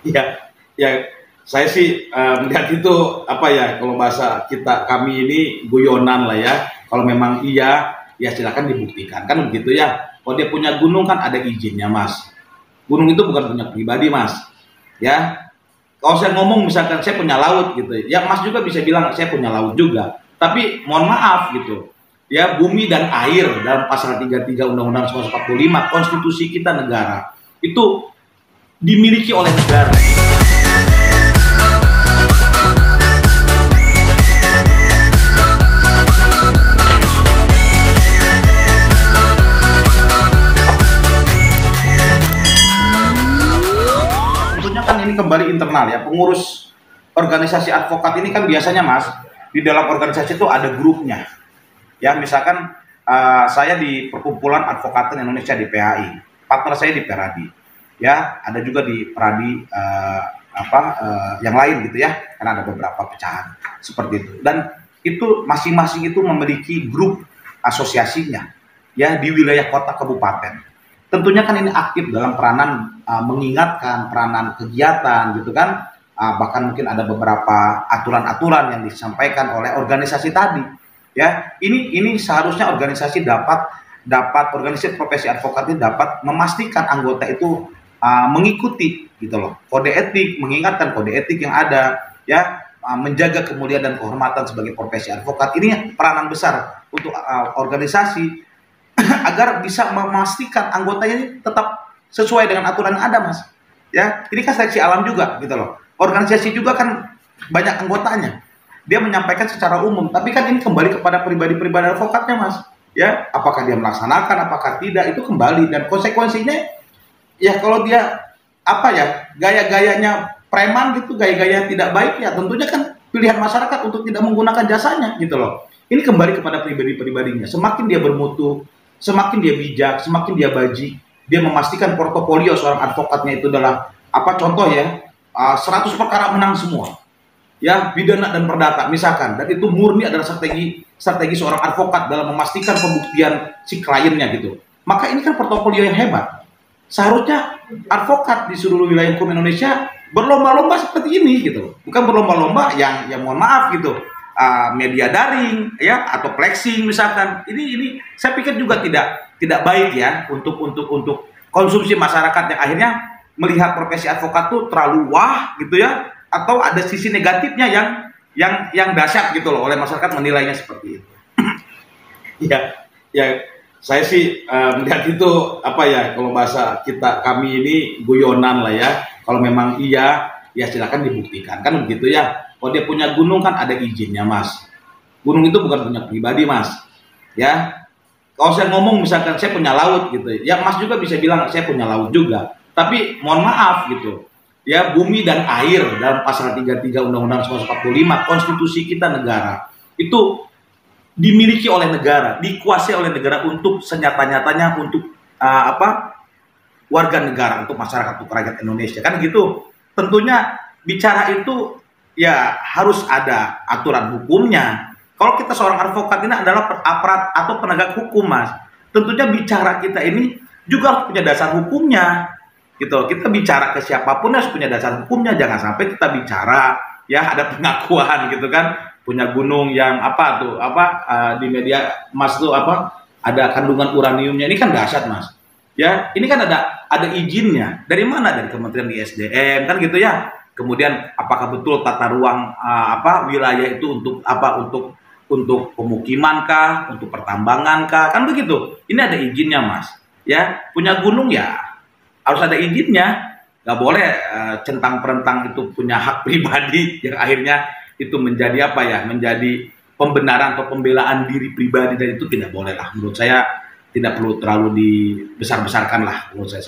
Ya, ya, saya sih melihat itu apa ya, kalau bahasa kita kami ini guyonan lah ya. Kalau memang iya, ya silakan dibuktikan kan begitu ya. Kalau dia punya gunung kan ada izinnya mas. Gunung itu bukan punya pribadi mas. Ya, kalau saya ngomong misalkan saya punya laut gitu, ya mas juga bisa bilang saya punya laut juga. Tapi mohon maaf gitu, ya bumi dan air dalam pasal 33 Undang-Undang 1945 konstitusi kita negara itu dimiliki oleh negara. Tentunya kan ini kembali internal ya, pengurus organisasi advokat ini kan biasanya mas, di dalam organisasi itu ada grupnya. Ya misalkan saya di Perkumpulan Advokatan Indonesia di PHI, partner saya di Peradi, ya ada juga di Peradi yang lain gitu ya, karena ada beberapa pecahan seperti itu. Dan itu masing-masing itu memiliki grup asosiasinya, ya di wilayah kota kabupaten. Tentunya kan ini aktif dalam peranan mengingatkan, peranan kegiatan gitu kan, bahkan mungkin ada beberapa aturan-aturan yang disampaikan oleh organisasi tadi. Ya, ini seharusnya organisasi dapat organisasi profesi advokat ini dapat memastikan anggota itu mengikuti gitu loh kode etik, mengingatkan kode etik yang ada, ya menjaga kemuliaan dan kehormatan sebagai profesi advokat. Ini peranan besar untuk organisasi agar bisa memastikan anggotanya ini tetap sesuai dengan aturan yang ada mas. Ya, ini kan seleksi alam juga gitu loh. Organisasi juga kan banyak anggotanya. Dia menyampaikan secara umum, tapi kan ini kembali kepada pribadi-pribadi advokatnya mas. Ya, apakah dia melaksanakan, apakah tidak, itu kembali. Dan konsekuensinya ya kalau dia apa ya, gaya-gayanya preman gitu, gaya-gaya tidak baik, ya tentunya kan pilihan masyarakat untuk tidak menggunakan jasanya gitu loh. Ini kembali kepada pribadi-pribadinya. Semakin dia bermutu, semakin dia bijak, semakin dia baji, dia memastikan portofolio seorang advokatnya itu adalah apa, contoh ya, 100 perkara menang semua, ya pidana dan perdata misalkan, dan itu murni adalah strategi seorang advokat dalam memastikan pembuktian si kliennya gitu. Maka ini kan portofolio yang hebat. Seharusnya advokat di seluruh wilayah hukum Indonesia berlomba-lomba seperti ini gitu, bukan berlomba-lomba yang mohon maaf gitu, media daring ya atau flexing misalkan. Ini saya pikir juga tidak baik ya untuk konsumsi masyarakat yang akhirnya melihat profesi advokat tuh terlalu wah gitu ya, atau ada sisi negatifnya yang dahsyat gitu loh, oleh masyarakat menilainya seperti itu. Ya, saya sih melihat itu apa ya, kalau bahasa kita kami ini guyonan lah ya. Kalau memang iya, ya silakan dibuktikan kan begitu ya. Kalau dia punya gunung kan ada izinnya mas. Gunung itu bukan punya pribadi mas. Ya, kalau saya ngomong misalkan saya punya laut gitu, ya mas juga bisa bilang saya punya laut juga. Tapi mohon maaf gitu, ya bumi dan air dalam pasal 33 Undang-Undang 1945 konstitusi kita negara itu dimiliki oleh negara, dikuasai oleh negara untuk senyata-nyatanya untuk warga negara, untuk masyarakat, untuk rakyat Indonesia kan gitu. Tentunya bicara itu ya harus ada aturan hukumnya. Kalau kita seorang advokat ini adalah aparat atau penegak hukum mas, tentunya bicara kita ini juga harus punya dasar hukumnya gitu. Kita bicara ke siapapun harus punya dasar hukumnya. Jangan sampai kita bicara ya ada pengakuan gitu kan, punya gunung yang di media mas tuh ada kandungan uraniumnya. Ini kan dahsyat mas. Ya, ini kan ada izinnya. Dari mana? Dari Kementerian ISDM kan gitu ya. Kemudian apakah betul tata ruang wilayah itu untuk pemukiman kah, untuk pertambangan kah? Kan begitu. Ini ada izinnya mas. Ya, punya gunung ya harus ada izinnya. Nggak boleh centang perentang itu punya hak pribadi yang akhirnya itu menjadi menjadi pembenaran atau pembelaan diri pribadi, dan itu tidak boleh lah. Menurut saya tidak perlu terlalu dibesar-besarkan lah menurut saya.